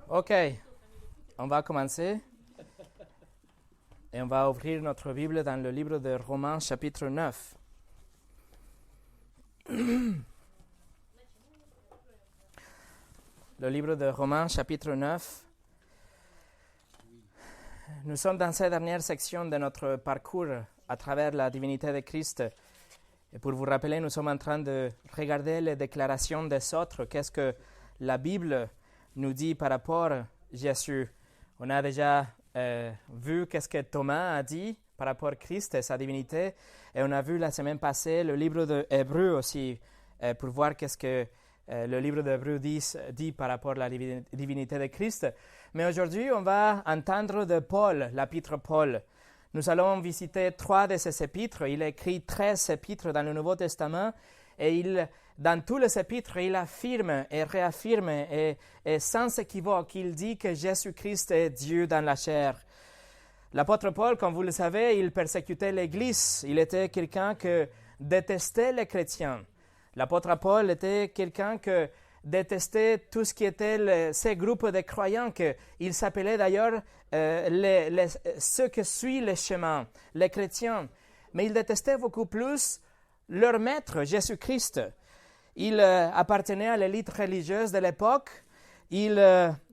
OK, on va commencer et on va ouvrir notre Bible dans le livre de Romains chapitre 9. Le livre de Romains chapitre 9. Nous sommes dans cette dernière section de notre parcours à travers la divinité de Christ. Et pour vous rappeler, nous sommes en train de regarder les déclarations des autres. Qu'est-ce que la Bible nous dit par rapport à Jésus? On a déjà vu qu'est-ce que Thomas a dit par rapport à Christ et sa divinité. Et on a vu la semaine passée le livre de Hébreux aussi pour voir qu'est-ce que le livre d'Hébreux dit par rapport à la divinité de Christ. Mais aujourd'hui, on va entendre de Paul, l'épître Paul. Nous allons visiter 3 de ces épîtres. Il a écrit 13 épîtres dans le Nouveau Testament et dans tous les épîtres, il affirme et réaffirme et sans équivoque, il dit que Jésus-Christ est Dieu dans la chair. L'apôtre Paul, comme vous le savez, il persécutait l'Église. Il était quelqu'un qui détestait les chrétiens. L'apôtre Paul était quelqu'un qui détestait tout ce qui était ces groupes de croyants, qu'il s'appelait d'ailleurs ceux qui suivent le chemin, les chrétiens. Mais il détestait beaucoup plus leur maître, Jésus-Christ. Il appartenait à l'élite religieuse de l'époque. Il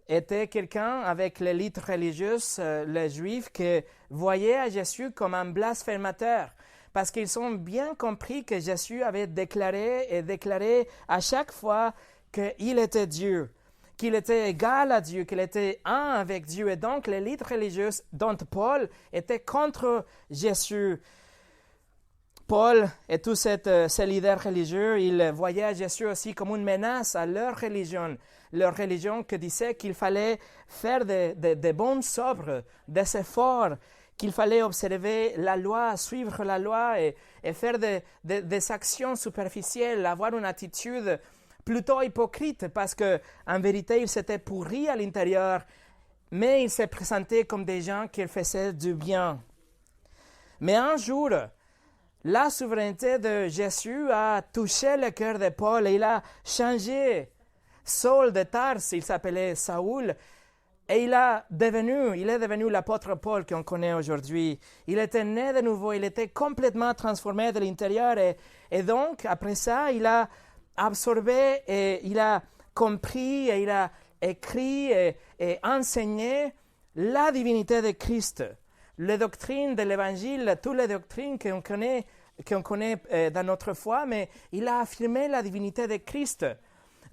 était quelqu'un avec l'élite religieuse, les Juifs, qui voyaient à Jésus comme un blasphémateur. Parce qu'ils ont bien compris que Jésus avait déclaré à chaque fois qu'il était Dieu, qu'il était égal à Dieu, qu'il était un avec Dieu. Et donc, l'élite religieuse dont Paul était contre Jésus. Paul et tous ces leaders religieux, ils voyaient Jésus aussi comme une menace à leur religion qui disait qu'il fallait faire de bonnes œuvres, des efforts, qu'il fallait observer la loi, suivre la loi et faire des actions superficielles, avoir une attitude plutôt hypocrite parce qu'en vérité, ils s'étaient pourris à l'intérieur, mais ils se présentaient comme des gens qui faisaient du bien. Mais un jour, la souveraineté de Jésus a touché le cœur de Paul et il a changé. Saul de Tarse, il s'appelait Saoul, et il est devenu l'apôtre Paul qu'on connaît aujourd'hui. Il était né de nouveau, il était complètement transformé de l'intérieur et donc, après ça, il a absorbé et il a compris et il a écrit et enseigné la divinité de Christ. Les doctrines de l'Évangile, toutes les doctrines qu'on connaît dans notre foi, mais il a affirmé la divinité de Christ.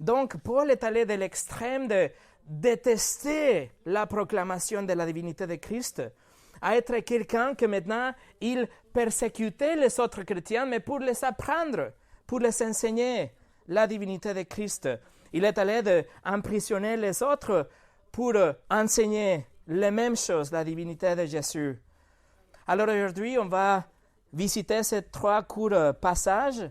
Donc, Paul est allé de l'extrême de détester la proclamation de la divinité de Christ, à être quelqu'un que maintenant, il persécutait les autres chrétiens, mais pour les apprendre, pour les enseigner la divinité de Christ. Il est allé d'emprisonner les autres pour enseigner les mêmes choses, la divinité de Jésus. Alors aujourd'hui, on va visiter ces 3 courts passages.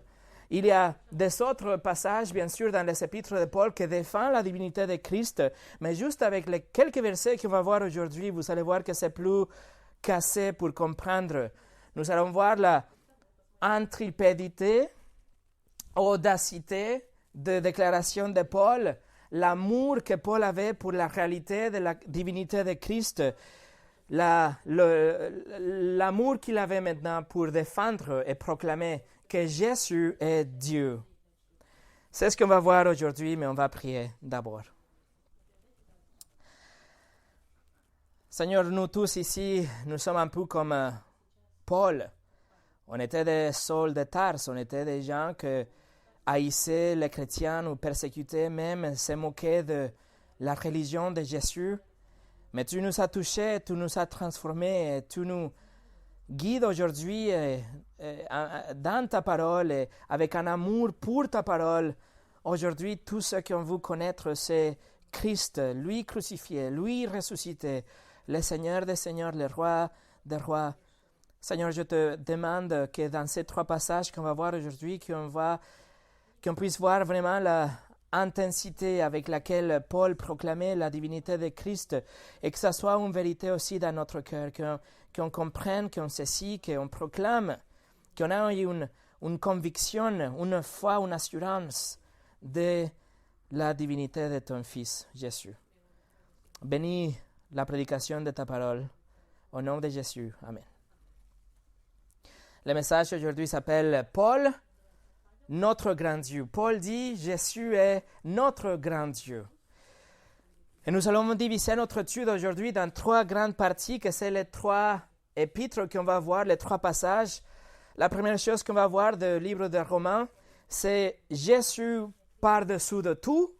Il y a des autres passages, bien sûr, dans les épîtres de Paul qui défendent la divinité de Christ, mais juste avec les quelques versets qu'on va voir aujourd'hui, vous allez voir que c'est plus cassé pour comprendre. Nous allons voir la intrépidité, audacité de déclaration de Paul, l'amour que Paul avait pour la réalité de la divinité de Christ, l'amour qu'il avait maintenant pour défendre et proclamer que Jésus est Dieu. C'est ce qu'on va voir aujourd'hui, mais on va prier d'abord. Seigneur, nous tous ici, nous sommes un peu comme Paul. On était des Saul de Tarse, on était des gens qui haïssaient les chrétiens ou persécutaient même, se moquaient de la religion de Jésus. Mais tu nous as touchés, tu nous as transformés, et tu nous guides aujourd'hui dans ta parole et avec un amour pour ta parole. Aujourd'hui, tous ceux qui ont voulu connaître, c'est Christ, lui crucifié, lui ressuscité, le Seigneur des Seigneurs, le Roi des Rois. Seigneur, je te demande que dans ces 3 passages qu'on va voir aujourd'hui, qu'on puisse voir vraiment l'intensité avec laquelle Paul proclamait la divinité de Christ et que ça soit une vérité aussi dans notre cœur, qu'on comprenne, qu'on saisit, qu'on proclame, qu'on ait une conviction, une foi, une assurance de la divinité de ton Fils, Jésus. bénis la prédication de ta parole. Au nom de Jésus. Amen. Le message aujourd'hui s'appelle Paul, notre grand Dieu. Paul dit, Jésus est notre grand Dieu. Et nous allons diviser notre étude aujourd'hui dans 3 grandes parties, que c'est les 3 épîtres qu'on va voir, les 3 passages. La première chose qu'on va voir du livre de Romains, c'est Jésus par-dessous de tout.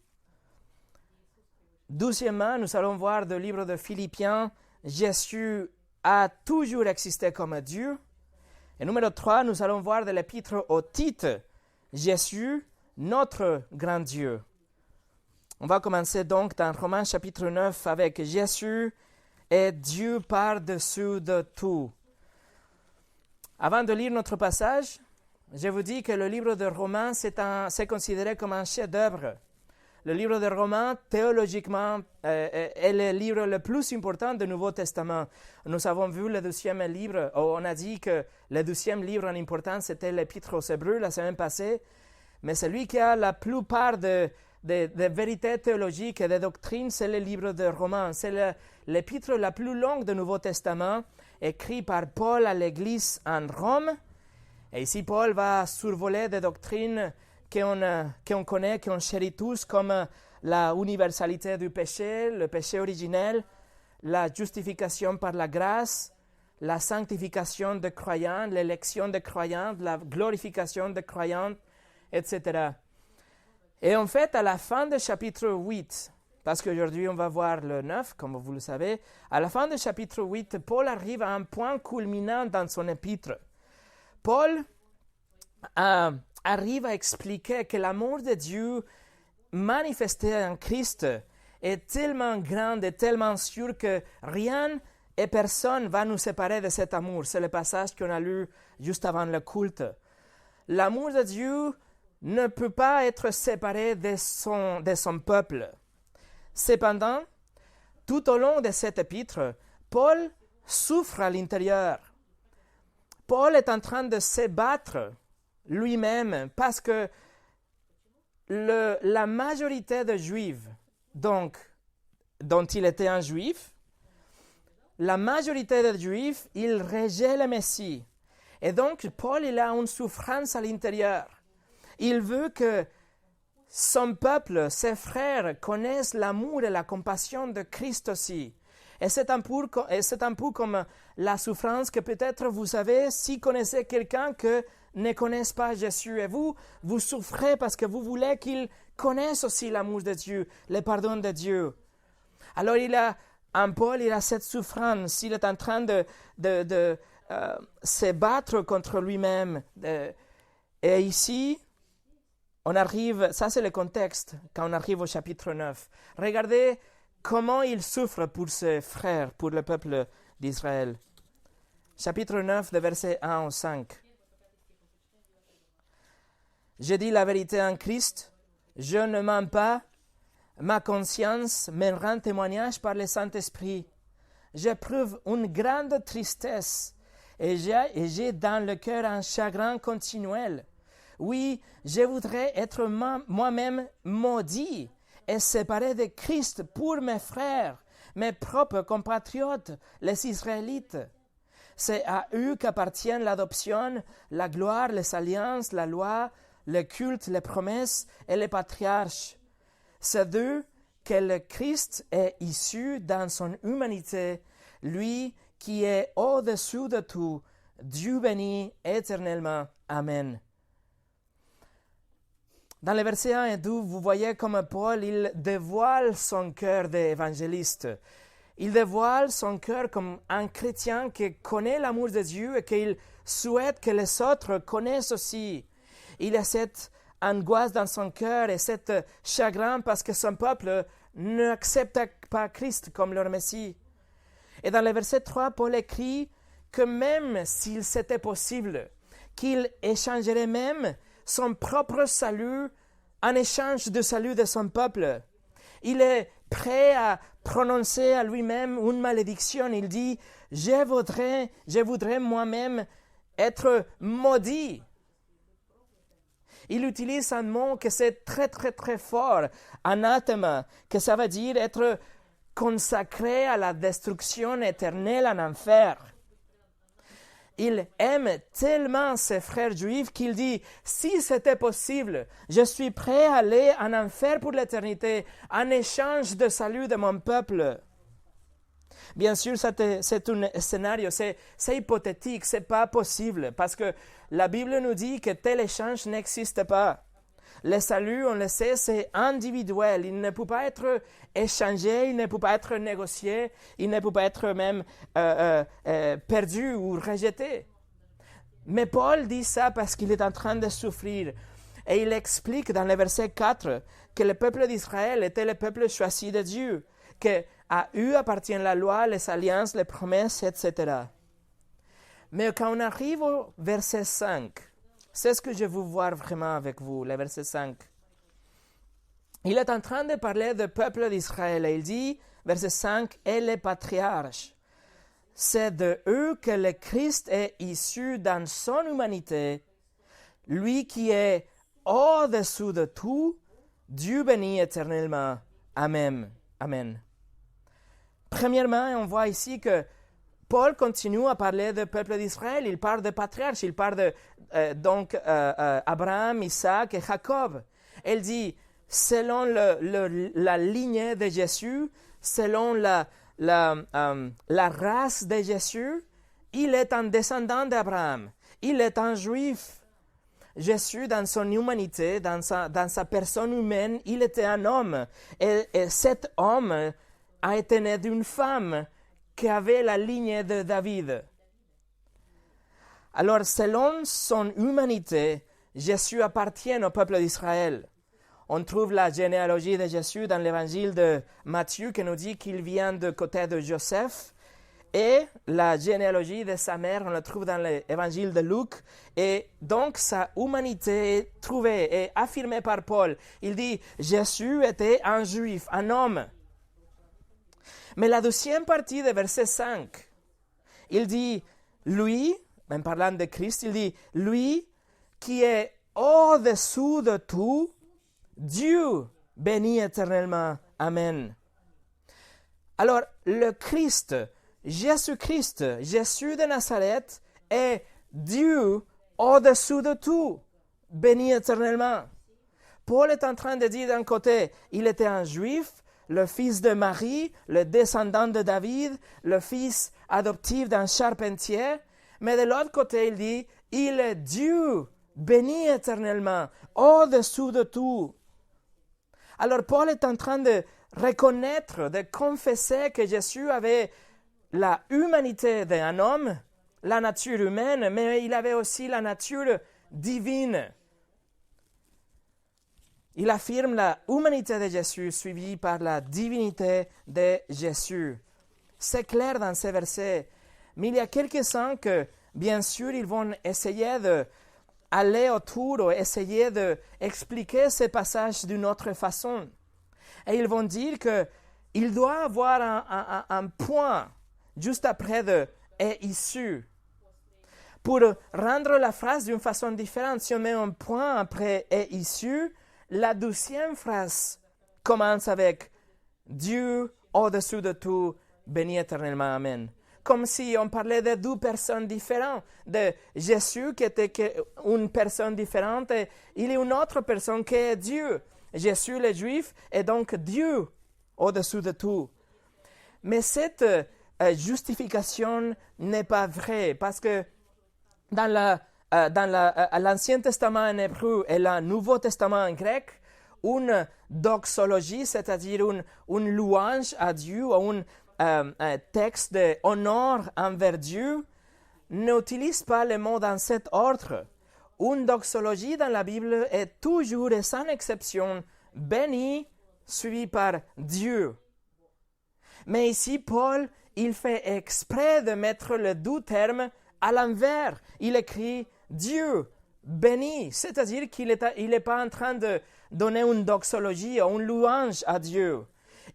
Deuxièmement, nous allons voir du livre de Philippiens, Jésus a toujours existé comme Dieu. Et numéro 3, nous allons voir de l'épître au Tite, Jésus, notre grand Dieu. On va commencer donc dans Romains chapitre 9 avec Jésus est Dieu par-dessus de tout. Avant de lire notre passage, je vous dis que le livre de Romains, c'est considéré comme un chef-d'œuvre. Le livre de Romains, théologiquement, est le livre le plus important du Nouveau Testament. Nous avons vu le 12e livre, on a dit que le 12e livre en importance, c'était l'Épître aux Hébreux la semaine passée, mais celui qui a la plupart de vérités théologiques et de doctrines, c'est le livre de Romains. C'est l'épître la plus longue du Nouveau Testament, écrit par Paul à l'Église en Rome. Et ici, Paul va survoler des doctrines qu'on connaît, qu'on chérit tous, comme la universalité du péché, le péché originel, la justification par la grâce, la sanctification des croyants, l'élection des croyants, la glorification des croyants, etc. Et en fait, à la fin du chapitre 8, parce qu'aujourd'hui on va voir le 9, comme vous le savez, à la fin du chapitre 8, Paul arrive à un point culminant dans son épître. Paul arrive à expliquer que l'amour de Dieu manifesté en Christ est tellement grand et tellement sûr que rien et personne ne va nous séparer de cet amour. C'est le passage qu'on a lu juste avant le culte. L'amour de Dieu ne peut pas être séparé de son peuple. Cependant, tout au long de cet épître, Paul souffre à l'intérieur. Paul est en train de se battre lui-même parce que la majorité des Juifs, donc, dont il était un Juif, la majorité des Juifs, ils rejettent le Messie. Et donc, Paul, il a une souffrance à l'intérieur. Il veut que son peuple, ses frères, connaissent l'amour et la compassion de Christ aussi. Et c'est un peu comme la souffrance que peut-être vous avez si connaissez quelqu'un qui ne connaît pas Jésus. Et vous souffrez parce que vous voulez qu'il connaisse aussi l'amour de Dieu, le pardon de Dieu. Alors Paul, il a cette souffrance. Il est en train de se battre contre lui-même. Et ici, on arrive, ça c'est le contexte quand on arrive au chapitre 9. Regardez comment il souffre pour ses frères, pour le peuple d'Israël. Chapitre 9, de versets 1 au 5. Je dis la vérité en Christ, je ne mens pas, ma conscience me rend témoignage par le Saint-Esprit. J'éprouve une grande tristesse et j'ai dans le cœur un chagrin continuel. Oui, je voudrais être moi-même maudit et séparé de Christ pour mes frères, mes propres compatriotes, les Israélites. C'est à eux qu'appartiennent l'adoption, la gloire, les alliances, la loi, le culte, les promesses et les patriarches. C'est d'eux que le Christ est issu dans son humanité, lui qui est au-dessus de tout, Dieu béni éternellement. Amen. Dans les versets 1 et 2, vous voyez comme Paul, il dévoile son cœur d'évangéliste. Il dévoile son cœur comme un chrétien qui connaît l'amour de Dieu et qu'il souhaite que les autres connaissent aussi. Il a cette angoisse dans son cœur et cet chagrin parce que son peuple n'accepte pas Christ comme leur Messie. Et dans le verset 3, Paul écrit que même s'il c'était possible, qu'il échangerait même son propre salut en échange du salut de son peuple. Il est prêt à prononcer à lui-même une malédiction. Il dit, je voudrais moi-même être maudit. Il utilise un mot que c'est très très très fort, anathema, que ça veut dire être consacré à la destruction éternelle en enfer. Il aime tellement ses frères juifs qu'il dit, si c'était possible, je suis prêt à aller en enfer pour l'éternité en échange de salut de mon peuple. Bien sûr, c'est un scénario, c'est hypothétique, c'est pas possible, parce que la Bible nous dit que tel échange n'existe pas. Le salut, on le sait, c'est individuel. Il ne peut pas être échangé, il ne peut pas être négocié, il ne peut pas être même perdu ou rejeté. Mais Paul dit ça parce qu'il est en train de souffrir. Et il explique dans le verset 4 que le peuple d'Israël était le peuple choisi de Dieu, qu'à eux appartient la loi, les alliances, les promesses, etc. Mais quand on arrive au verset 5, c'est ce que je veux voir vraiment avec vous, le verset 5. Il est en train de parler du peuple d'Israël et il dit, verset 5, « Et les patriarches, c'est de eux que le Christ est issu dans son humanité, lui qui est au-dessous de tout, Dieu béni éternellement. Amen. » Amen. Premièrement, on voit ici que Paul continue à parler du peuple d'Israël. Il parle de patriarches, il parle de Abraham, Isaac et Jacob. Il dit, selon la lignée de Jésus, selon la race de Jésus, il est un descendant d'Abraham. Il est un juif. Jésus, dans son humanité, dans sa personne humaine, il était un homme. Et cet homme a été né d'une femme qui avait la lignée de David. Alors, selon son humanité, Jésus appartient au peuple d'Israël. On trouve la généalogie de Jésus dans l'évangile de Matthieu qui nous dit qu'il vient du côté de Joseph. Et la généalogie de sa mère, on la trouve dans l'évangile de Luc. Et donc, sa humanité est trouvée et affirmée par Paul. Il dit, Jésus était un juif, un homme. Mais la deuxième partie de verset 5, il dit, lui, en parlant de Christ, il dit, lui qui est au-dessous de tout, Dieu béni éternellement. Amen. Alors, le Christ, Jésus-Christ, Jésus de Nazareth, est Dieu au-dessous de tout, béni éternellement. Paul est en train de dire d'un côté, il était un juif, le fils de Marie, le descendant de David, le fils adoptif d'un charpentier, mais de l'autre côté, il dit, il est Dieu, béni éternellement, au-dessous de tout. Alors Paul est en train de reconnaître, de confesser que Jésus avait la humanité d'un homme, la nature humaine, mais il avait aussi la nature divine. Il affirme la humanité de Jésus suivie par la divinité de Jésus. C'est clair dans ces versets. Mais il y a quelques-uns que, bien sûr, ils vont essayer d'aller autour ou essayer d'expliquer ces passages d'une autre façon. Et ils vont dire qu'il doit avoir un point juste après de « est issu ». Pour rendre la phrase d'une façon différente, si on met un point après « est issu », la deuxième phrase commence avec « Dieu au-dessus de tout, béni éternellement, Amen ». Comme si on parlait de deux personnes différentes, de Jésus qui était une personne différente et il y a une autre personne qui est Dieu. Jésus le juif est donc Dieu au-dessus de tout. Mais cette justification n'est pas vraie parce que dans l'Ancien Testament en hébreu et le Nouveau Testament en grec, une doxologie, c'est-à-dire une louange à Dieu, ou un texte d'honneur envers Dieu, n'utilise pas le mot dans cet ordre. Une doxologie dans la Bible est toujours et sans exception béni, suivi par Dieu. Mais ici, Paul, il fait exprès de mettre les deux termes à l'envers. Il écrit Dieu, béni, c'est-à-dire qu'il n'est pas en train de donner une doxologie ou une louange à Dieu.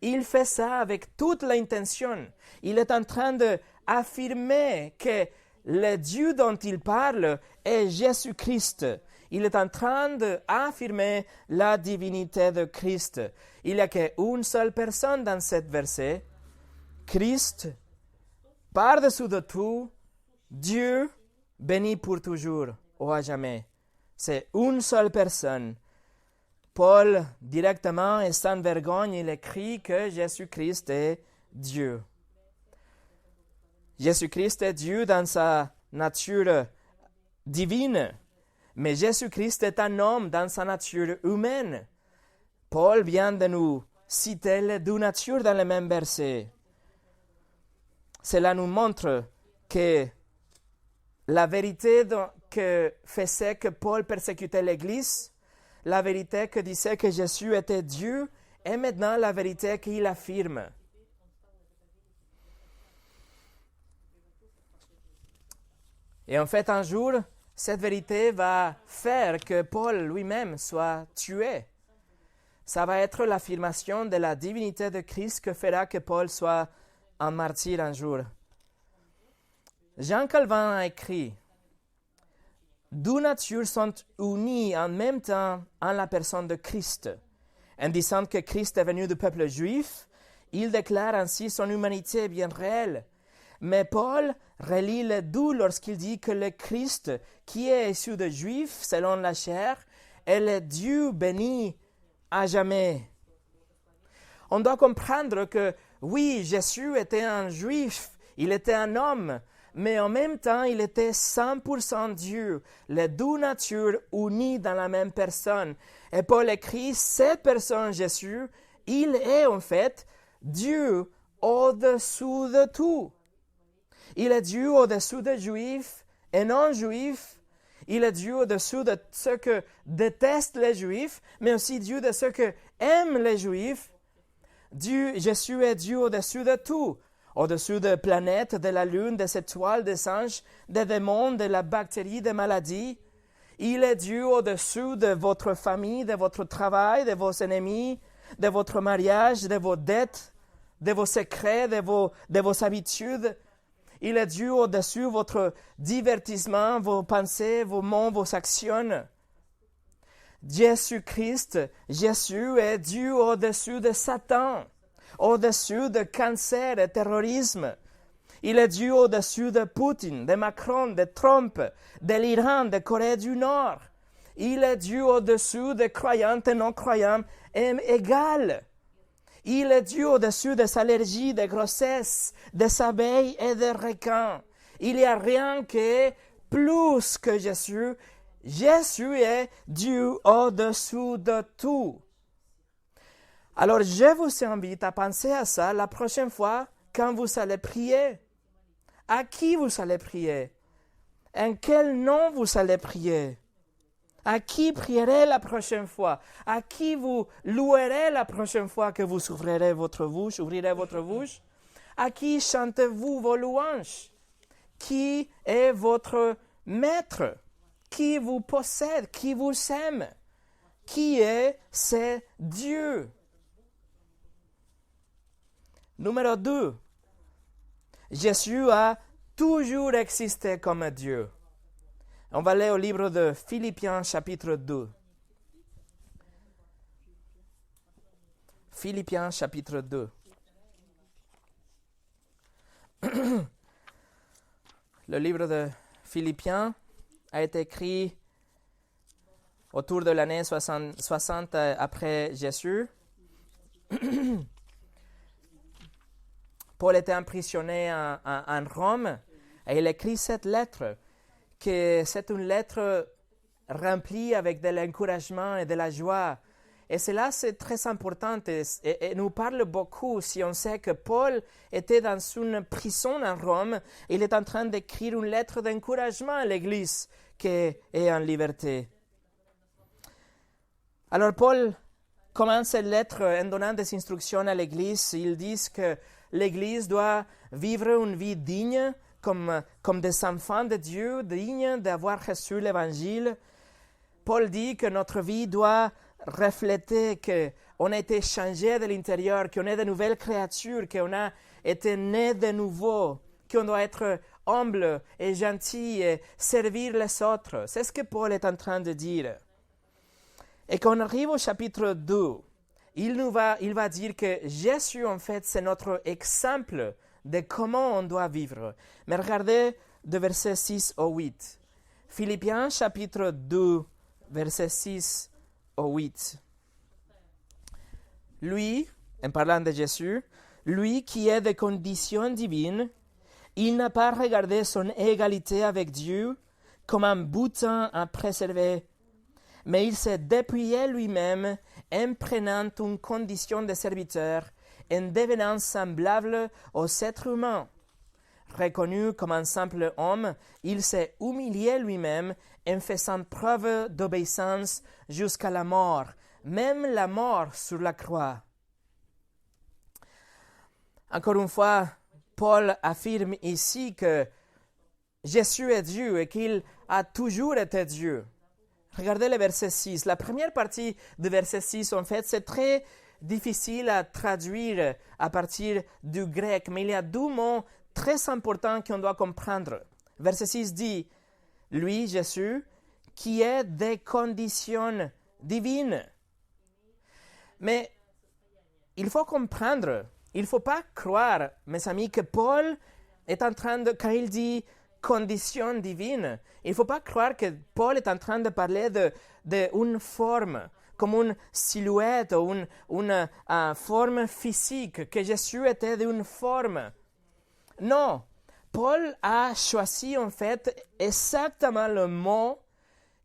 Il fait ça avec toute l'intention. Il est en train d'affirmer que le Dieu dont il parle est Jésus-Christ. Il est en train d'affirmer la divinité de Christ. Il n'y a qu'une seule personne dans ce verset, Christ, par-dessous de tout, Dieu béni pour toujours ou à jamais. C'est une seule personne. Paul, directement et sans vergogne, il écrit que Jésus-Christ est Dieu. Jésus-Christ est Dieu dans sa nature divine, mais Jésus-Christ est un homme dans sa nature humaine. Paul vient de nous citer les deux natures dans le même verset. Cela nous montre que la vérité que faisait que Paul persécutait l'Église, la vérité que disait que Jésus était Dieu, est maintenant la vérité qu'il affirme. Et en fait, un jour, cette vérité va faire que Paul lui-même soit tué. Ça va être l'affirmation de la divinité de Christ que fera que Paul soit un martyr un jour. Jean Calvin a écrit « Deux natures sont unies en même temps en la personne de Christ. En disant que Christ est venu du peuple juif, il déclare ainsi son humanité bien réelle. Mais Paul relie les deux lorsqu'il dit que le Christ, qui est issu de Juifs selon la chair, est le Dieu béni à jamais. » On doit comprendre que, oui, Jésus était un Juif, il était un homme, mais en même temps, il était 100% Dieu, les deux natures unies dans la même personne. Et Paul écrit, cette personne, Jésus, il est en fait Dieu au-dessous de tout. Il est Dieu au-dessus des Juifs et non-Juifs. Il est Dieu au-dessus de ceux que détestent les Juifs, mais aussi Dieu de ceux que aiment les Juifs. Jésus est Dieu au-dessus de tout. Au-dessus des planètes, de la lune, des étoiles, des anges, des démons, de la bactérie, des maladies. Il est Dieu au-dessus de votre famille, de votre travail, de vos ennemis, de votre mariage, de vos dettes, de vos secrets, de vos habitudes. Il est Dieu au-dessus de votre divertissement, vos pensées, vos mots, vos actions. Jésus-Christ, Jésus est Dieu au-dessus de Satan, au-dessus de cancer et terrorisme. Il est Dieu au-dessus de Poutine, de Macron, de Trump, de l'Iran, de Corée du Nord. Il est Dieu au-dessus de croyants et non-croyants égal. Il est Dieu au-dessus des allergies, des grossesses, des abeilles et des requins. Il n'y a rien qui est plus que Jésus. Jésus est Dieu au-dessous de tout. Alors, je vous invite à penser à ça la prochaine fois quand vous allez prier. À qui vous allez prier? En quel nom vous allez prier? À qui prierez la prochaine fois? À qui vous louerez la prochaine fois que vous ouvrirez votre bouche? À qui chantez-vous vos louanges? Qui est votre maître? Qui vous possède? Qui vous aime? Qui est ce Dieu? Numéro 2. Jésus a toujours existé comme Dieu. On va aller au livre de Philippiens, chapitre 2. Philippiens, chapitre 2. Le livre de Philippiens a été écrit autour de l'année 60 après Jésus. Paul était emprisonné en Rome et il écrit cette lettre, que c'est une lettre remplie avec de l'encouragement et de la joie. Et cela, c'est très important et nous parle beaucoup si on sait que Paul était dans une prison en Rome. Il est en train d'écrire une lettre d'encouragement à l'Église qui est en liberté. Alors Paul commence cette lettre en donnant des instructions à l'Église. Ils disent que l'Église doit vivre une vie digne, comme des enfants de Dieu, dignes d'avoir reçu l'Évangile. Paul dit que notre vie doit refléter qu'on a été changé de l'intérieur, qu'on est de nouvelles créatures, qu'on a été né de nouveau, qu'on doit être humble et gentil et servir les autres. C'est ce que Paul est en train de dire. Et quand on arrive au chapitre 2, il va dire que Jésus, en fait, c'est notre exemple de comment on doit vivre. Mais regardez de versets 6 au 8. Philippiens chapitre 2, versets 6 au 8. Lui, en parlant de Jésus, lui qui est de condition divine, il n'a pas regardé son égalité avec Dieu comme un butin à préserver, mais il s'est dépouillé lui-même en prenant une condition de serviteur, en devenant semblable aux êtres humains. Reconnu comme un simple homme, il s'est humilié lui-même en faisant preuve d'obéissance jusqu'à la mort, même la mort sur la croix. Encore une fois, Paul affirme ici que Jésus est Dieu et qu'il a toujours été Dieu. Regardez le verset 6. La première partie du verset 6, en fait, c'est très difficile à traduire à partir du grec, mais il y a deux mots très importants qu'on doit comprendre. Verset 6 dit, lui, Jésus, qui est des conditions divines. Mais il faut comprendre, il ne faut pas croire, mes amis, que Paul est en train de, quand il dit conditions divines, il ne faut pas croire que Paul est en train de parler d'une forme, comme une silhouette ou une forme physique, que Jésus était d'une forme. Non, Paul a choisi en fait exactement le mot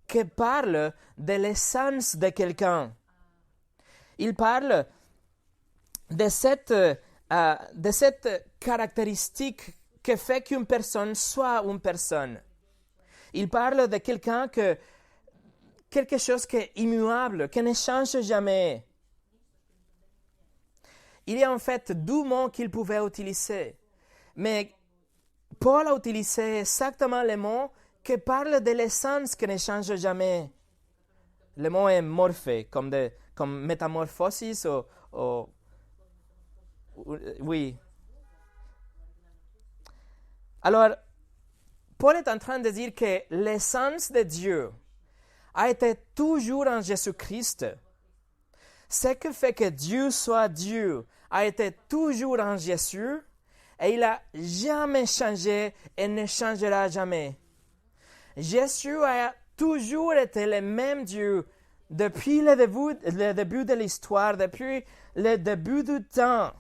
qui parle de l'essence de quelqu'un. Il parle de cette caractéristique qui fait qu'une personne soit une personne. Il parle de quelqu'un quelque chose qui est immuable, qui ne change jamais. Il y a en fait deux mots qu'il pouvait utiliser. Mais Paul a utilisé exactement les mots qui parlent de l'essence qui ne change jamais. Le mot est morphé, comme métamorphosis oui. Alors, Paul est en train de dire que l'essence de Dieu a été toujours en Jésus-Christ. Ce qui fait que Dieu soit Dieu a été toujours en Jésus et il n'a jamais changé et ne changera jamais. Jésus a toujours été le même Dieu depuis le début de l'histoire, depuis le début du temps,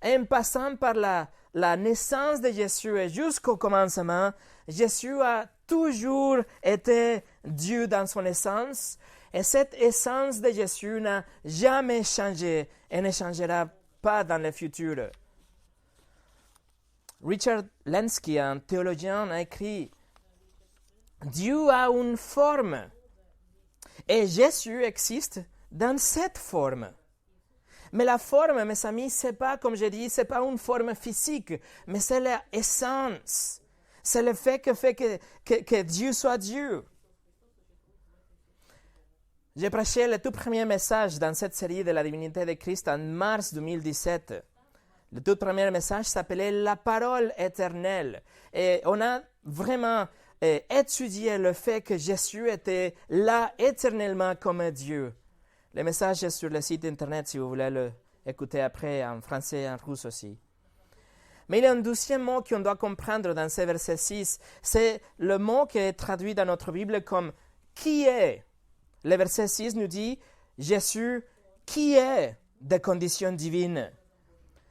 en passant par la naissance de Jésus et jusqu'au commencement. Jésus a toujours été Dieu dans son essence et cette essence de Jésus n'a jamais changé et ne changera pas dans le futur. Richard Lenski, un théologien, a écrit « Dieu a une forme et Jésus existe dans cette forme. » Mais la forme, mes amis, c'est pas, comme je dis, c'est pas une forme physique, mais c'est l'essence. C'est le fait que Dieu soit Dieu. J'ai prêché le tout premier message dans cette série de la divinité de Christ en mars 2017. Le tout premier message s'appelait « La parole éternelle ». Et on a vraiment étudié le fait que Jésus était là éternellement comme Dieu. Le message est sur le site internet si vous voulez l'écouter après en français et en russe aussi. Mais il y a un deuxième mot qu'on doit comprendre dans ce verset 6. C'est le mot qui est traduit dans notre Bible comme « qui est ». Le verset 6 nous dit « Jésus qui est de conditions divines ».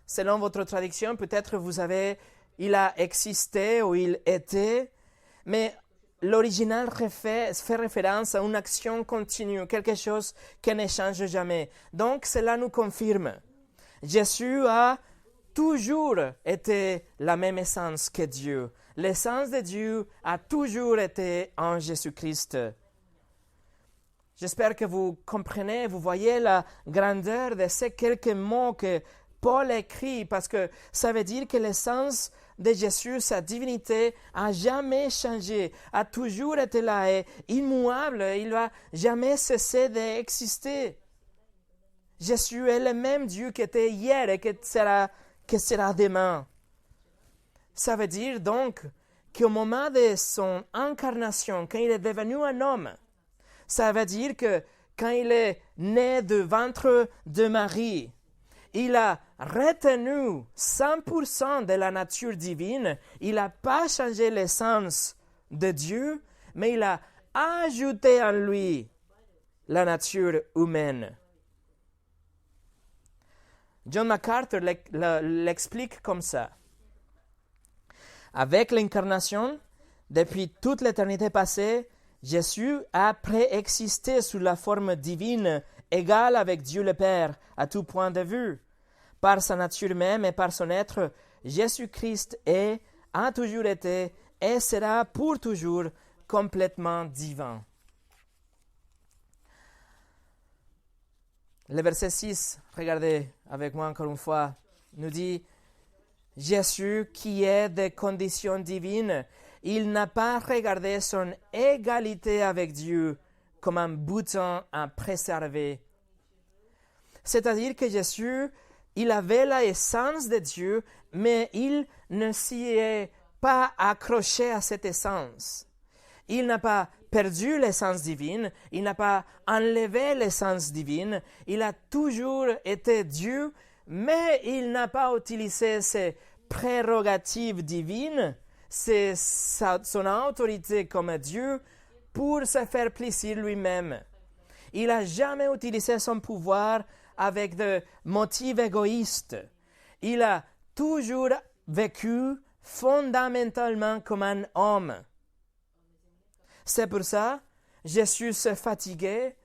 Selon votre traduction, peut-être il a existé ou il était, mais l'original fait référence à une action continue, quelque chose qui ne change jamais. Donc, cela nous confirme. Jésus a toujours été la même essence que Dieu. L'essence de Dieu a toujours été en Jésus-Christ. J'espère que vous comprenez, vous voyez la grandeur de ces quelques mots que Paul écrit, parce que ça veut dire que l'essence de Jésus, sa divinité, a jamais changé, a toujours été là, et immuable, il va jamais cesser d'exister. Jésus est le même Dieu qui était hier et qui sera demain. Ça veut dire donc qu'au moment de son incarnation, quand il est devenu un homme, ça veut dire quand il est né du ventre de Marie, il a retenu 100% de la nature divine. Il n'a pas changé l'essence de Dieu, mais il a ajouté en lui la nature humaine. John MacArthur l'explique comme ça. Avec l'incarnation, depuis toute l'éternité passée, Jésus a préexisté sous la forme divine, égale avec Dieu le Père à tout point de vue. Par sa nature même et par son être, Jésus-Christ est, a toujours été et sera pour toujours complètement divin. Le verset 6, regardez avec moi encore une fois, nous dit « Jésus qui est de condition divine, il n'a pas regardé son égalité avec Dieu comme un bouton à préserver. » C'est-à-dire que Jésus, il avait l'essence de Dieu, mais il ne s'y est pas accroché à cette essence. Il n'a pas perdu l'essence divine, il n'a pas enlevé l'essence divine, il a toujours été Dieu, mais il n'a pas utilisé ses prérogatives divines, son autorité comme Dieu, pour se faire plaisir lui-même. Il n'a jamais utilisé son pouvoir avec des motifs égoïstes. Il a toujours vécu fondamentalement comme un homme. C'est pour ça, Jésus se fatiguait,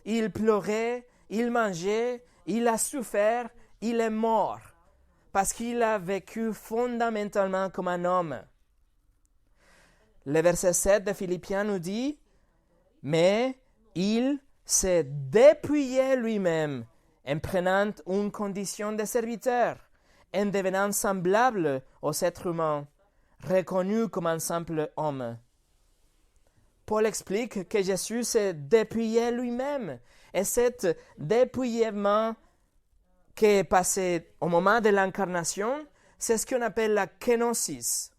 il pleurait, il mangeait, il a souffert, il est mort, parce qu'il a vécu fondamentalement comme un homme. Le verset 7 de Philippiens nous dit, « Mais il s'est dépouillé lui-même en prenant une condition de serviteur, en devenant semblable aux êtres humains, reconnu comme un simple homme. » Paul explique que Jésus s'est dépouillé lui-même. Et cet dépouillement qui est passé au moment de l'incarnation, c'est ce qu'on appelle la kénosis.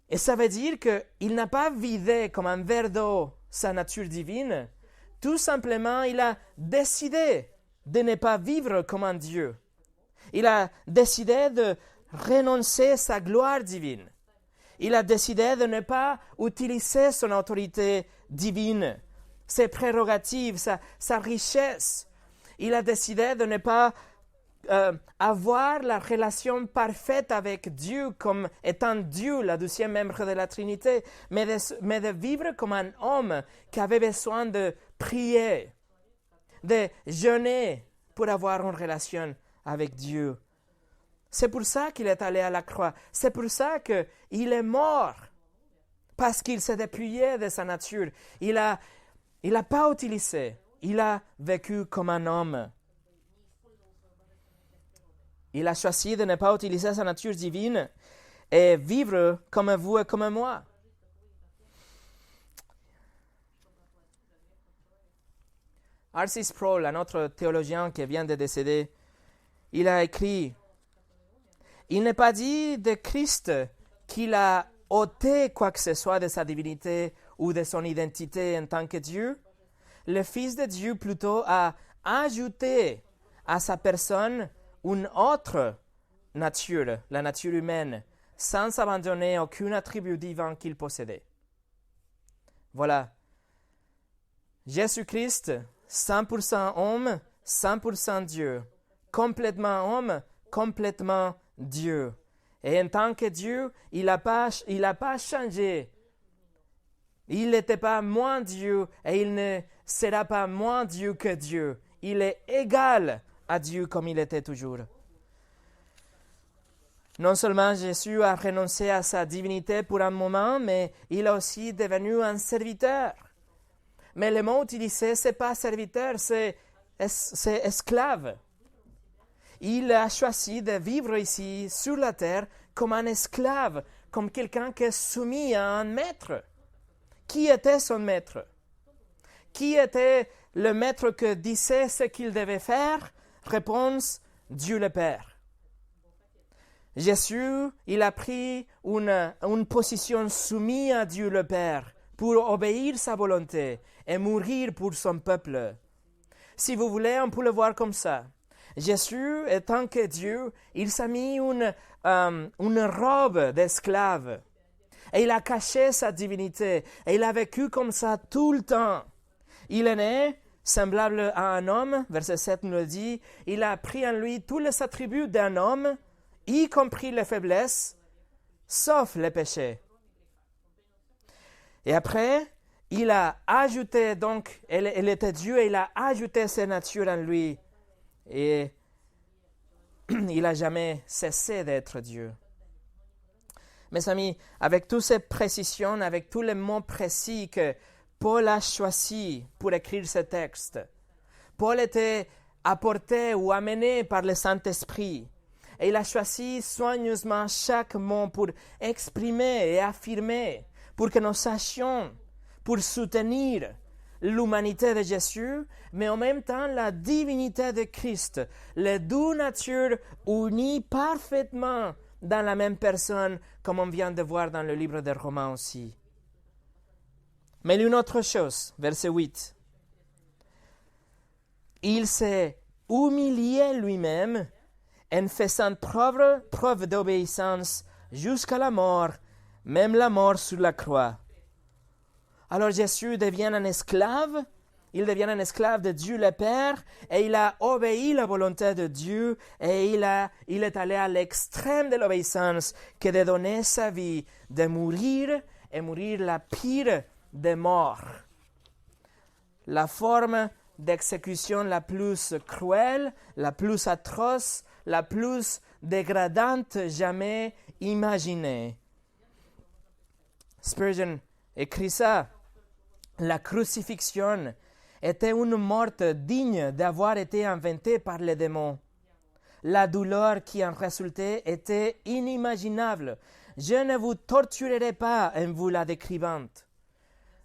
Et ça veut dire qu'il n'a pas vidé comme un verre d'eau sa nature divine. Tout simplement, il a décidé de ne pas vivre comme un Dieu. Il a décidé de renoncer à sa gloire divine. Il a décidé de ne pas utiliser son autorité divine, ses prérogatives, sa richesse. Il a décidé de ne pas avoir la relation parfaite avec Dieu comme étant Dieu, la deuxième membre de la Trinité, mais de vivre comme un homme qui avait besoin de prier, de jeûner pour avoir une relation avec Dieu. C'est pour ça qu'il est allé à la croix. C'est pour ça qu'il est mort. Parce qu'il s'est dépouillé de sa nature. Il a pas utilisé. Il a vécu comme un homme. Il a choisi de ne pas utiliser sa nature divine et vivre comme vous et comme moi. R.C. Sproul, un autre théologien qui vient de décéder, il a écrit: il n'est pas dit de Christ qu'il a ôté quoi que ce soit de sa divinité ou de son identité en tant que Dieu. Le Fils de Dieu plutôt a ajouté à sa personne une autre nature, la nature humaine, sans abandonner aucun attribut divin qu'il possédait. Voilà. Jésus-Christ, 100% homme, 100% Dieu. Complètement homme, complètement Dieu. Et en tant que Dieu, il n'a pas changé. Il n'était pas moins Dieu et il ne sera pas moins Dieu que Dieu. Il est égal à Dieu comme il était toujours. Non seulement Jésus a renoncé à sa divinité pour un moment, mais il a aussi devenu un serviteur. Mais le mot utilisé, ce n'est pas serviteur, c'est esclave. Il a choisi de vivre ici, sur la terre, comme un esclave, comme quelqu'un qui est soumis à un maître. Qui était son maître? Qui était le maître qui disait ce qu'il devait faire? Réponse, Dieu le Père. Jésus, il a pris une position soumise à Dieu le Père pour obéir sa volonté et mourir pour son peuple. Si vous voulez, on peut le voir comme ça. Jésus, étant que Dieu, il s'est mis une robe d'esclave. Et il a caché sa divinité. Et il a vécu comme ça tout le temps. Il est né semblable à un homme, verset 7 nous le dit. Il a pris en lui tous les attributs d'un homme, y compris les faiblesses, sauf les péchés. Et après, il a ajouté, donc, il était Dieu et il a ajouté sa nature en lui. Et il n'a jamais cessé d'être Dieu. Mes amis, avec toutes ces précisions, avec tous les mots précis que Paul a choisis pour écrire ce texte, Paul était apporté ou amené par le Saint-Esprit. Et il a choisi soigneusement chaque mot pour exprimer et affirmer, pour que nous sachions, pour soutenir l'humanité de Jésus, mais en même temps la divinité de Christ, les deux natures unies parfaitement dans la même personne, comme on vient de voir dans le livre des Romains aussi. Mais une autre chose, verset 8. Il s'est humilié lui-même en faisant preuve d'obéissance jusqu'à la mort, même la mort sur la croix. Alors Jésus devient un esclave, il devient un esclave de Dieu le Père, et il a obéi la volonté de Dieu, et il est allé à l'extrême de l'obéissance, que de donner sa vie, de mourir, et mourir la pire des morts. La forme d'exécution la plus cruelle, la plus atroce, la plus dégradante jamais imaginée. Spurgeon écrit ça. La crucifixion était une mort digne d'avoir été inventée par les démons. La douleur qui en résultait était inimaginable. Je ne vous torturerai pas en vous la décrivant.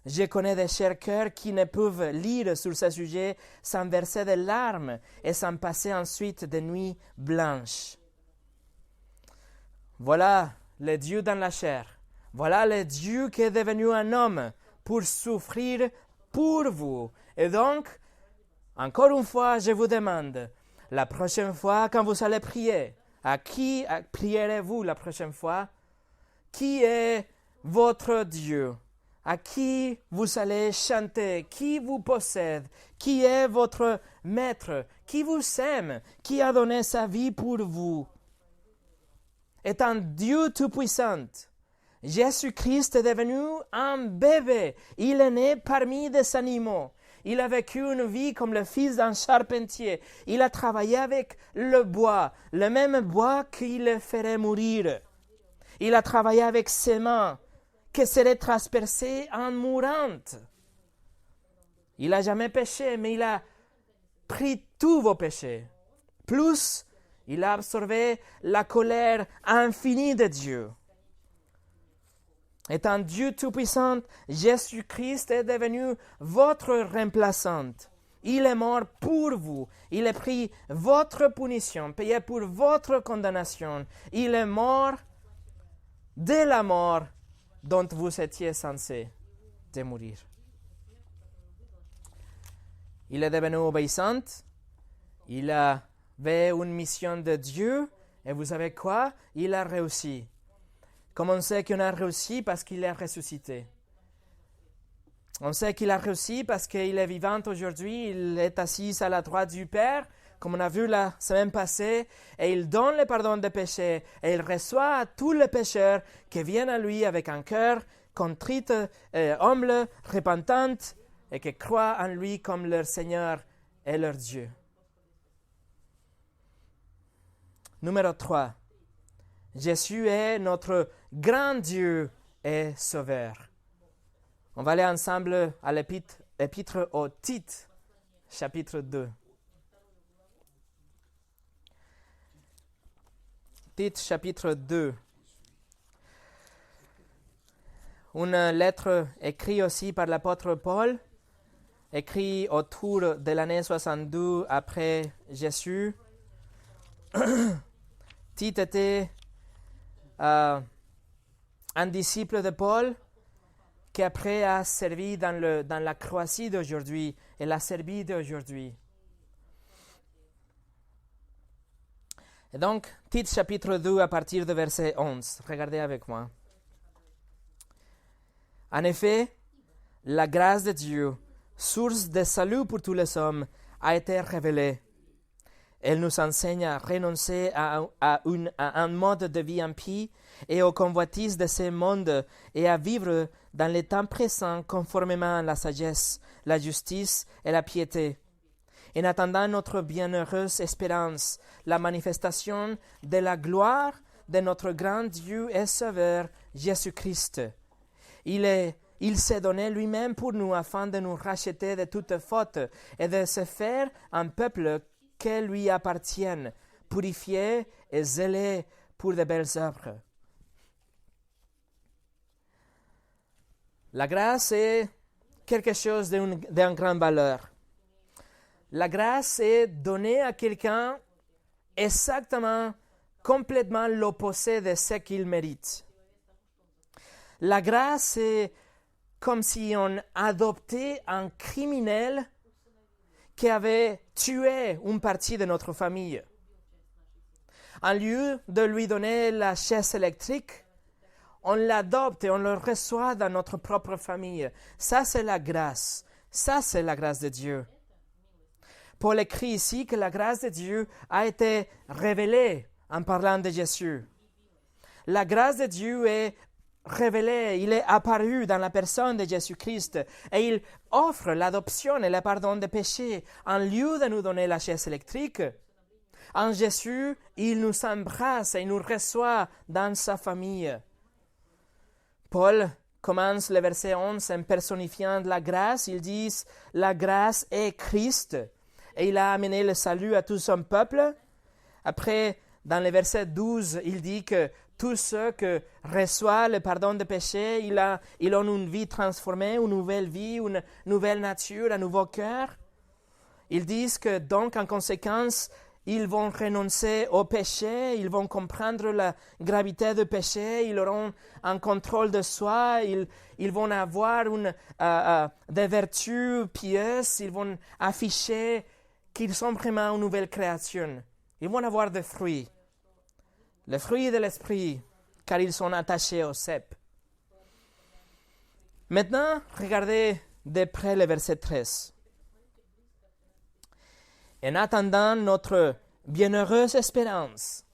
Je connais des chers cœurs qui ne peuvent lire sur ce sujet sans verser des larmes et sans passer ensuite des nuits blanches. Voilà le Dieu dans la chair. Voilà le Dieu qui est devenu un homme pour souffrir pour vous. Et donc, encore une fois, je vous demande, la prochaine fois quand vous allez prier, à qui prierez-vous la prochaine fois? Qui est votre Dieu? À qui vous allez chanter? Qui vous possède? Qui est votre maître? Qui vous aime? Qui a donné sa vie pour vous? Est un Dieu tout-puissant. Jésus-Christ est devenu un bébé. Il est né parmi des animaux. Il a vécu une vie comme le fils d'un charpentier. Il a travaillé avec le bois, le même bois qui le ferait mourir. Il a travaillé avec ses mains, qui seraient transpercées en mourant. Il n'a jamais péché, mais il a pris tous vos péchés. Plus, il a absorbé la colère infinie de Dieu. Étant Dieu tout-puissant, Jésus-Christ est devenu votre remplaçant. Il est mort pour vous. Il a pris votre punition, payé pour votre condamnation. Il est mort de la mort dont vous étiez censé de mourir. Il est devenu obéissant. Il avait une mission de Dieu. Et vous savez quoi? Il a réussi. Comme on sait qu'il a réussi parce qu'il est ressuscité. On sait qu'il a réussi parce qu'il est vivant aujourd'hui. Il est assis à la droite du Père, comme on a vu la semaine passée, et il donne le pardon des péchés, et il reçoit à tous les pécheurs qui viennent à lui avec un cœur contrit, humble, repentant, et qui croient en lui comme leur Seigneur et leur Dieu. Numéro 3. Jésus est notre grand Dieu et Sauveur. On va aller ensemble à l'épître aux Tite, chapitre 2. Tite, chapitre 2. Une lettre écrite aussi par l'apôtre Paul, écrite autour de l'année 62 après Jésus. Tite était un disciple de Paul qui après a servi dans la Croatie d'aujourd'hui et l'a servi d'aujourd'hui. Et donc, Tite chapitre 2 à partir de verset 11. Regardez avec moi. En effet, la grâce de Dieu, source de salut pour tous les hommes, a été révélée. Elle nous enseigne à renoncer à un mode de vie impie et aux convoitises de ce monde et à vivre dans les temps présents conformément à la sagesse, la justice et la piété. En attendant notre bienheureuse espérance, la manifestation de la gloire de notre grand Dieu et Sauveur, Jésus-Christ. Il s'est donné lui-même pour nous afin de nous racheter de toute faute et de se faire un peuple qui lui appartienne, purifié et zélé pour de belles œuvres. La grâce est quelque chose d'une grande valeur. La grâce est donnée à quelqu'un exactement, complètement l'opposé de ce qu'il mérite. La grâce est comme si on adoptait un criminel qui avait tué une partie de notre famille. En lieu de lui donner la chaise électrique, on l'adopte et on le reçoit dans notre propre famille. Ça, c'est la grâce. Ça, c'est la grâce de Dieu. Paul écrit ici que la grâce de Dieu a été révélée en parlant de Jésus. La grâce de Dieu est révélé, il est apparu dans la personne de Jésus-Christ et il offre l'adoption et le pardon des péchés. En lieu de nous donner la chaise électrique, en Jésus, il nous embrasse et nous reçoit dans sa famille. Paul commence le verset 11 en personnifiant la grâce. Il dit « La grâce est Christ » et il a amené le salut à tout son peuple. Après, dans le verset 12, il dit que tous ceux qui reçoivent le pardon des péchés, ils ont une vie transformée, une nouvelle vie, une nouvelle nature, un nouveau cœur. Ils disent que donc, en conséquence, ils vont renoncer au péché, ils vont comprendre la gravité du péché, ils auront un contrôle de soi, ils vont avoir des vertus pieuses, ils vont afficher qu'ils sont vraiment une nouvelle création. Ils vont avoir des fruits. Les fruits de l'esprit, car ils sont attachés au cep. Maintenant, regardez de près le verset 13. En attendant notre bienheureuse espérance,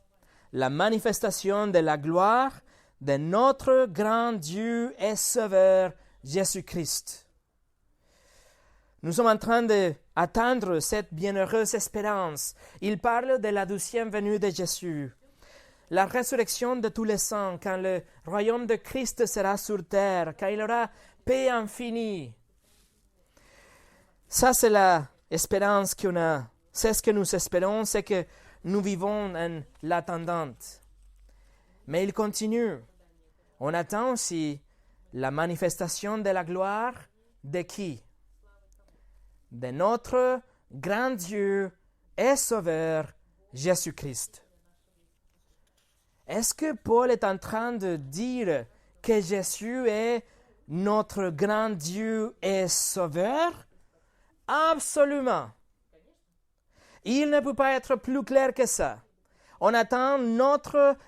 la manifestation de la gloire de notre grand Dieu et Sauveur Jésus-Christ. Nous sommes en train d'attendre cette bienheureuse espérance. Il parle de la deuxième venue de Jésus. La résurrection de tous les saints, quand le royaume de Christ sera sur terre, quand il aura paix infinie. Ça, c'est l'espérance qu'on a. C'est ce que nous espérons, c'est que nous vivons en l'attendante. Mais il continue. On attend aussi la manifestation de la gloire de qui? De notre grand Dieu et Sauveur, Jésus-Christ. Est-ce que Paul est en train de dire que Jésus est notre grand Dieu et Sauveur? Absolument. Il ne peut pas être plus clair que ça. On attend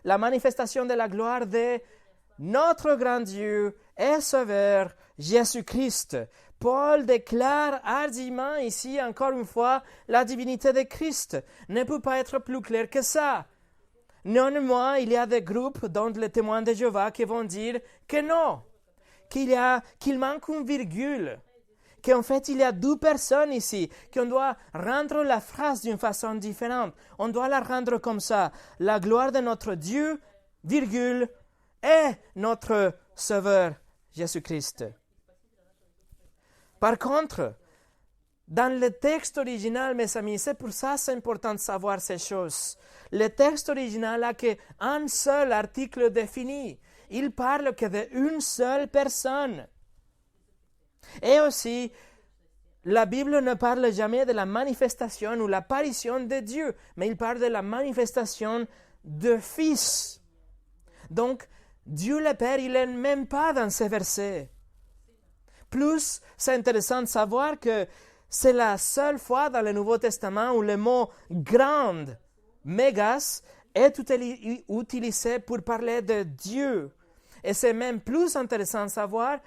la manifestation de la gloire de notre grand Dieu et Sauveur, Jésus-Christ. Paul déclare hardiment ici, encore une fois, la divinité de Christ. Ne peut pas être plus clair que ça. Néanmoins, il y a des groupes, dont les témoins de Jéhovah, qui vont dire que non, qu'il manque une virgule, qu'en fait, il y a deux personnes ici, qu'on doit rendre la phrase d'une façon différente. On doit la rendre comme ça. La gloire de notre Dieu, virgule, et notre Sauveur, Jésus-Christ. Par contre, dans le texte original, mes amis, c'est pour ça que c'est important de savoir ces choses. Le texte original n'a qu'un seul article défini. Il parle que d'une seule personne. Et aussi, la Bible ne parle jamais de la manifestation ou l'apparition de Dieu, mais il parle de la manifestation de Fils. Donc, Dieu le Père, il n'est même pas dans ces versets. Plus, c'est intéressant de savoir que c'est la seule fois dans le Nouveau Testament où le mot « grande » mégas est utilisé pour parler de Dieu. Et c'est même plus intéressant de savoir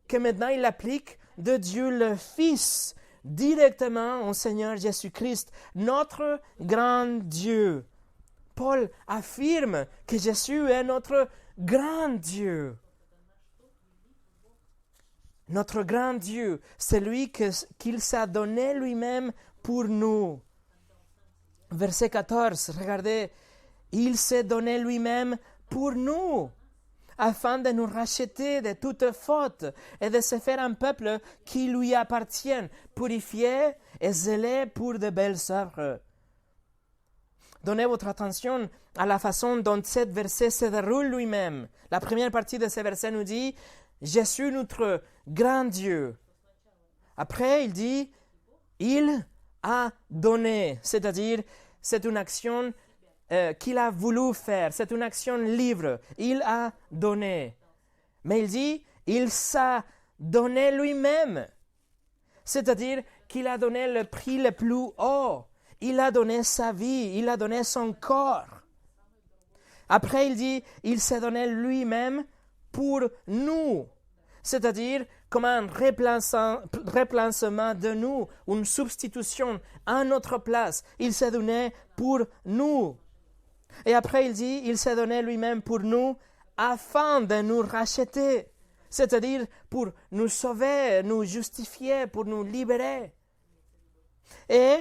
que maintenant il applique de Dieu le Fils directement au Seigneur Jésus-Christ, notre grand Dieu. Paul affirme que Jésus est notre grand Dieu. Notre grand Dieu, c'est lui qu'il s'est donné lui-même pour nous. Verset 14, regardez, il s'est donné lui-même pour nous, afin de nous racheter de toute faute et de se faire un peuple qui lui appartienne, purifié et zélé pour de belles œuvres. Donnez votre attention à la façon dont ce verset se déroule lui-même. La première partie de ce verset nous dit « Jésus, notre grand Dieu ». Après, il dit « Il a donné », c'est-à-dire c'est une action qu'il a voulu faire, c'est une action libre. Il a donné. Mais il dit « Il s'est donné lui-même », c'est-à-dire qu'il a donné le prix le plus haut. Il a donné sa vie, il a donné son corps. Après, il dit, il s'est donné lui-même pour nous, c'est-à-dire comme un remplacement de nous, une substitution à notre place. Il s'est donné pour nous. Et après, il dit, il s'est donné lui-même pour nous afin de nous racheter, c'est-à-dire pour nous sauver, nous justifier, pour nous libérer. Et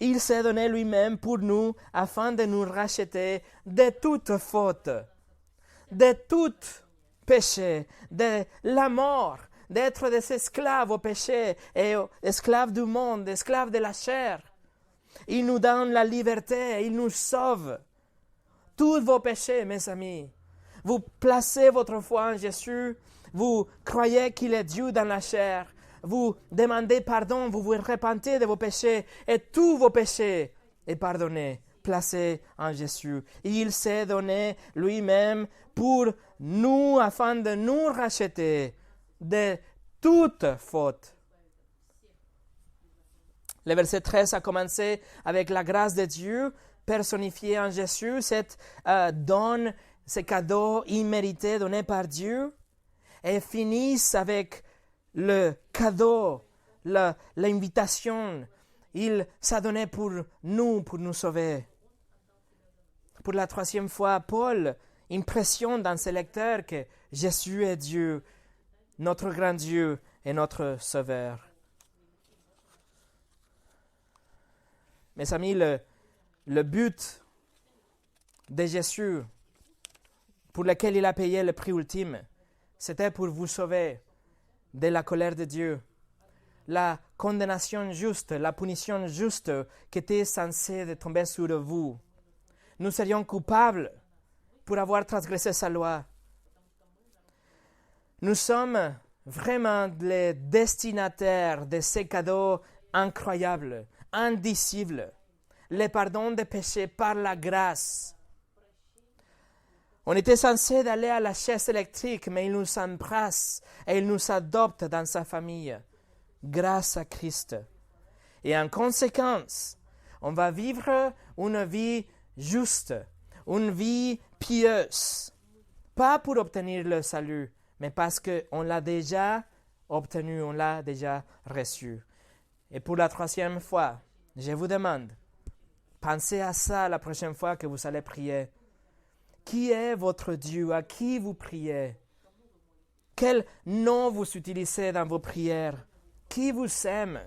il s'est donné lui-même pour nous afin de nous racheter de toute faute, de tout péché, de la mort, d'être des esclaves au péché et esclaves du monde, esclaves de la chair. Il nous donne la liberté, il nous sauve. Tous vos péchés, mes amis, vous placez votre foi en Jésus, vous croyez qu'il est Dieu dans la chair, vous demandez pardon, vous vous repentez de vos péchés et tous vos péchés est pardonné, placé en Jésus. Il s'est donné lui-même pour nous afin de nous racheter de toute faute. Le verset 13 a commencé avec la grâce de Dieu personnifiée en Jésus, cette don, ce cadeau immérité donné par Dieu, et finissent avec le cadeau, l'invitation. Il s'est donné pour nous sauver. Pour la troisième fois, Paul impressionne dans ses lecteurs que Jésus est Dieu, notre grand Dieu et notre Sauveur. Mes amis, le but de Jésus, pour lequel il a payé le prix ultime, c'était pour vous sauver de la colère de Dieu, la condamnation juste, la punition juste qui était censée tomber sur vous. Nous serions coupables pour avoir transgressé sa loi. Nous sommes vraiment les destinataires de ces cadeaux incroyables, indicibles, le pardon des péchés par la grâce. On était censé d'aller à la chaise électrique, mais il nous embrasse et il nous adopte dans sa famille, grâce à Christ. Et en conséquence, on va vivre une vie juste, une vie pieuse, pas pour obtenir le salut, mais parce qu'on l'a déjà obtenu, on l'a déjà reçu. Et pour la troisième fois, je vous demande, pensez à ça la prochaine fois que vous allez prier. Qui est votre Dieu? À qui vous priez? Quel nom vous utilisez dans vos prières? Qui vous aime?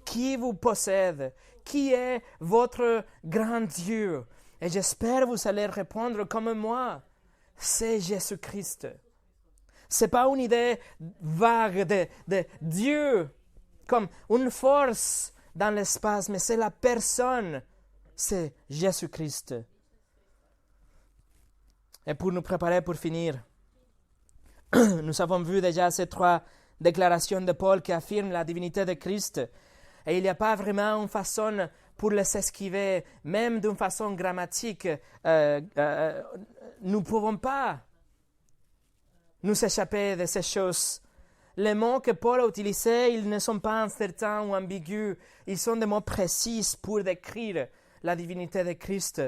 Qui vous possède? Qui est votre grand Dieu? Et j'espère que vous allez répondre comme moi. C'est Jésus-Christ. Ce n'est pas une idée vague de Dieu comme une force dans l'espace, mais c'est la personne. C'est Jésus-Christ. Et pour nous préparer pour finir, nous avons vu déjà ces trois déclarations de Paul qui affirment la divinité de Christ. Et il n'y a pas vraiment une façon pour les esquiver, même d'une façon grammatique. Nous ne pouvons pas nous échapper de ces choses. Les mots que Paul a utilisés, ils ne sont pas incertains ou ambigus. Ils sont des mots précis pour décrire la divinité de Christ.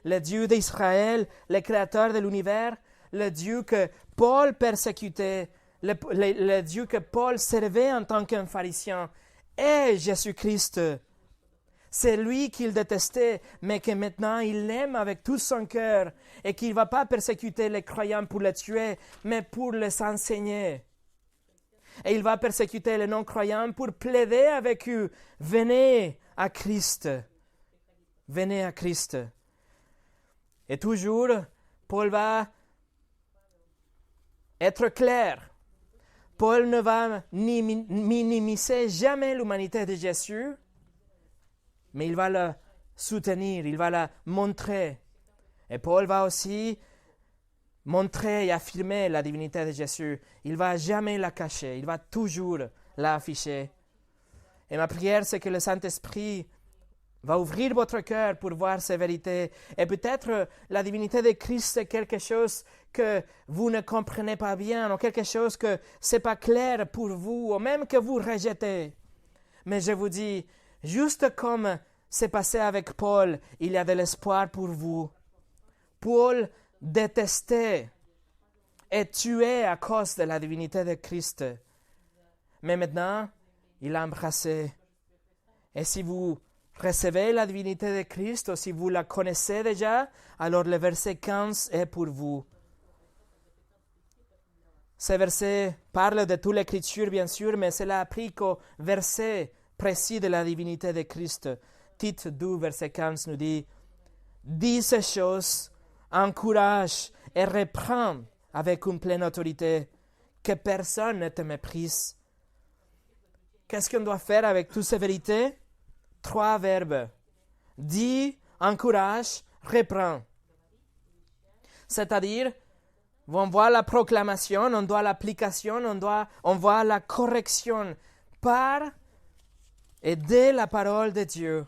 le Dieu d'Israël, le créateur de l'univers, le Dieu que Paul persécutait, le Dieu que Paul servait en tant qu'un pharisien, est Jésus-Christ. C'est lui qu'il détestait, mais que maintenant il l'aime avec tout son cœur et qu'il ne va pas persécuter les croyants pour les tuer, mais pour les enseigner. Et il va persécuter les non-croyants pour plaider avec eux. Venez à Christ. Venez à Christ. Et toujours, Paul va être clair. Paul ne va ni minimiser jamais l'humanité de Jésus, mais il va la soutenir, il va la montrer. Et Paul va aussi montrer et affirmer la divinité de Jésus. Il ne va jamais la cacher, il va toujours l'afficher. Et ma prière, c'est que le Saint-Esprit va ouvrir votre cœur pour voir ces vérités. Et peut-être la divinité de Christ, c'est quelque chose que vous ne comprenez pas bien, ou quelque chose que ce n'est pas clair pour vous, ou même que vous rejetez. Mais je vous dis, juste comme c'est passé avec Paul, il y a de l'espoir pour vous. Paul détestait et tuait à cause de la divinité de Christ. Mais maintenant, il a embrassé. Et si vous recevez la divinité de Christ, ou si vous la connaissez déjà, alors le verset 15 est pour vous. Ce verset parle de toute l'Écriture, bien sûr, mais cela applique au verset précis de la divinité de Christ. Tite 2, verset 15 nous dit « Dis ces choses, encourage et reprends avec une pleine autorité, que personne ne te méprise. » Qu'est-ce qu'on doit faire avec toutes ces vérités? 3 verbes. Dis, encourage, reprends. C'est-à-dire, on voit la proclamation, on voit l'application, on voit la correction par et de la parole de Dieu.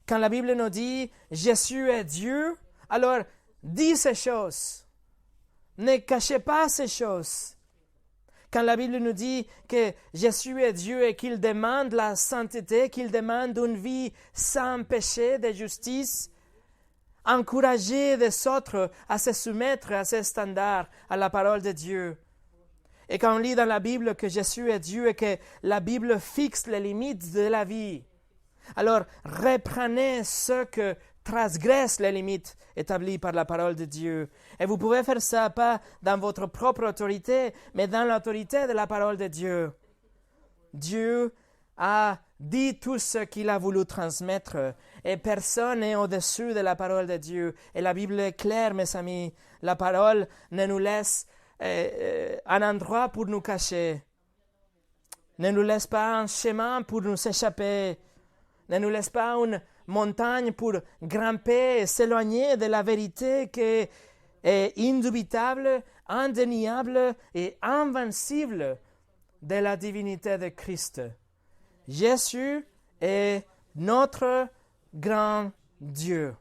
Quand la Bible nous dit « Jésus est Dieu », alors dis ces choses. Ne cachez pas ces choses. Quand la Bible nous dit que Jésus est Dieu et qu'il demande la sainteté, qu'il demande une vie sans péché, de justice, encouragez les autres à se soumettre à ces standards, à la parole de Dieu. Et quand on lit dans la Bible que Jésus est Dieu et que la Bible fixe les limites de la vie, alors reprenez ce que transgresse les limites établies par la parole de Dieu. Et vous pouvez faire ça pas dans votre propre autorité, mais dans l'autorité de la parole de Dieu. Dieu a dit tout ce qu'il a voulu transmettre, et personne n'est au-dessus de la parole de Dieu. Et la Bible est claire, mes amis. La parole ne nous laisse un endroit pour nous cacher, ne nous laisse pas un chemin pour nous échapper, ne nous laisse pas une montagne pour grimper et s'éloigner de la vérité qui est indubitable, indéniable et invincible de la divinité de Christ. Jésus est notre grand Dieu.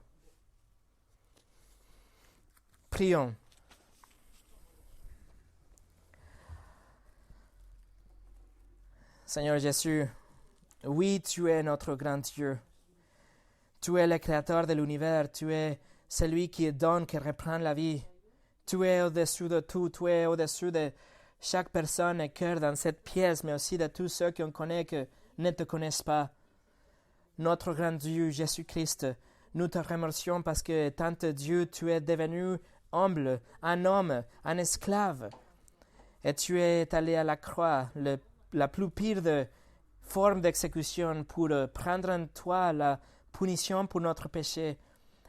Prions. Seigneur Jésus, oui, tu es notre grand Dieu. Tu es le créateur de l'univers. Tu es celui qui donne, qui reprend la vie. Tu es au-dessus de tout. Tu es au-dessus de chaque personne et cœur dans cette pièce, mais aussi de tous ceux qu'on connaît qui ne te connaissent pas. Notre grand Dieu, Jésus-Christ, nous te remercions parce que, tant Dieu, tu es devenu humble, un homme, un esclave. Et tu es allé à la croix, la plus pire de forme d'exécution pour prendre en toi la punition pour notre péché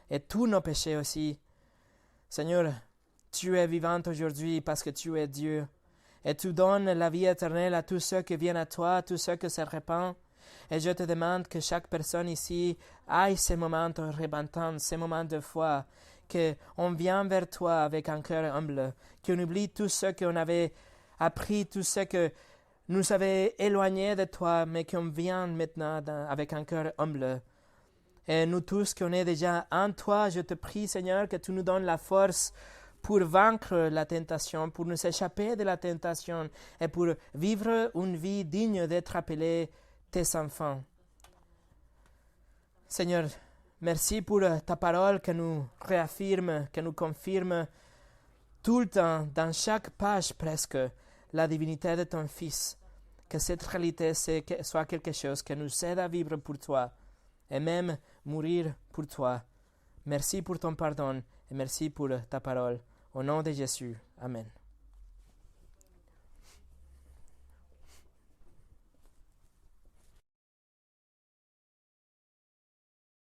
et tous nos péchés aussi. Seigneur, tu es vivant aujourd'hui parce que tu es Dieu et tu donnes la vie éternelle à tous ceux qui viennent à toi, à tous ceux qui se répandent. Et je te demande que chaque personne ici aille ces moments de repentance, ces moments de foi, qu'on vient vers toi avec un cœur humble, qu'on oublie tout ce qu'on avait appris, tout ce que nous avait éloignés de toi, mais qu'on vient maintenant avec un cœur humble. Et nous tous qu'on est déjà en toi, je te prie, Seigneur, que tu nous donnes la force pour vaincre la tentation, pour nous échapper de la tentation et pour vivre une vie digne d'être appelés tes enfants. Seigneur, Merci pour ta parole qui nous réaffirme, qui nous confirme tout le temps, dans chaque page presque, la divinité de ton Fils. Que cette réalité soit quelque chose qui nous aide à vivre pour toi et même mourir pour toi. Merci pour ton pardon et merci pour ta parole. Au nom de Jésus. Amen.